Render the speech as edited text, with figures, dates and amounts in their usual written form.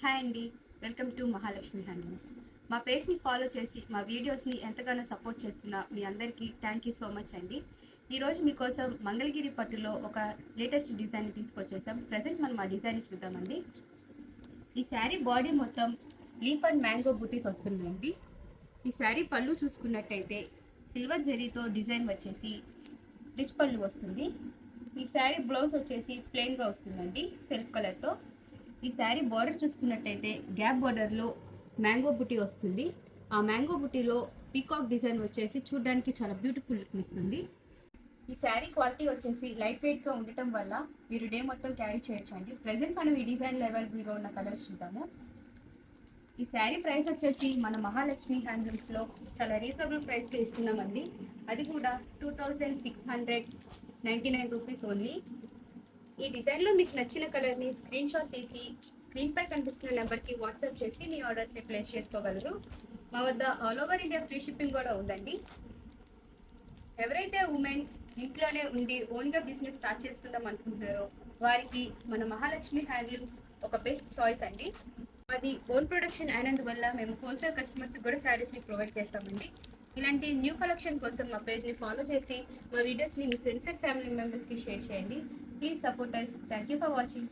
Hi అండి, welcome to Mahalakshmi handlooms. మా పేజ్ని follow చేసి మా వీడియోస్ని ఎంతగానో సపోర్ట్ చేస్తున్న మీ అందరికీ థ్యాంక్ యూ సో మచ్ అండి. ఈరోజు మీకోసం మంగళగిరి పట్టులో ఒక లేటెస్ట్ డిజైన్ తీసుకొచ్చేసాం. ప్రజెంట్ మనం ఆ డిజైన్ చూద్దామండి. ఈ శారీ బాడీ మొత్తం లీఫ్ అండ్ మ్యాంగో బూటీస్ వస్తుందండి. ఈ శారీ పళ్ళు చూసుకున్నట్టయితే సిల్వర్ జెరీతో డిజైన్ వచ్చేసి రిచ్ పళ్ళు వస్తుంది. ఈ శారీ బ్లౌజ్ వచ్చేసి ప్లెయిన్గా వస్తుందండి సెల్ఫ్ కలర్తో. ఈ శారీ బార్డర్ చూసుకున్నట్టయితే గ్యాప్ బార్డర్లో మ్యాంగో బుటీ వస్తుంది. ఆ మ్యాంగో బుటీలో పీకాక్ డిజైన్ వచ్చేసి చూడడానికి చాలా బ్యూటిఫుల్ లుక్ ఇస్తుంది. ఈ శారీ క్వాలిటీ వచ్చేసి లైట్ వెయిట్గా ఉండటం వల్ల మీరు డే మొత్తం క్యారీ చేయొచ్చు అండి. ప్రజెంట్ మనం ఈ డిజైన్లో అవైలబుల్గా ఉన్న కలర్స్ చూద్దాము. ఈ శారీ ప్రైస్ వచ్చేసి మన మహాలక్ష్మి హ్యాండ్లూమ్స్లో చాలా రీజనబుల్ ప్రైస్కి ఇస్తున్నామండి. అది కూడా 2699 రూపీస్ ఓన్లీ. ఈ డిజైన్లో మీకు నచ్చిన కలర్ని స్క్రీన్ షాట్ తీసి స్క్రీన్పై కనిపిస్తున్న నెంబర్కి వాట్సాప్ చేసి మీ ఆర్డర్స్ని ప్లేస్ చేసుకోగలరు. మా వద్ద all over India free shipping కూడా ఉందండి. ఎవరైతే ఉమెన్ ఇంట్లోనే ఉండి ఓన్గా బిజినెస్ స్టార్ట్ చేసుకుందాం అనుకుంటున్నారో వారికి మన మహాలక్ష్మి హ్యాండ్లూమ్స్ ఒక బెస్ట్ చాయిస్ అండి. అది ఓన్ ప్రొడక్షన్ అయినందువల్ల మేము హోల్సేల్ కస్టమర్స్కి కూడా శారీస్ని ప్రొవైడ్ చేస్తామండి. ఇలాంటి న్యూ కలెక్షన్ కోసం మా పేజ్ని ఫాలో చేసి మా వీడియోస్ని మీ ఫ్రెండ్స్ అండ్ ఫ్యామిలీ మెంబర్స్కి షేర్ చేయండి. Please support us. Thank you for watching.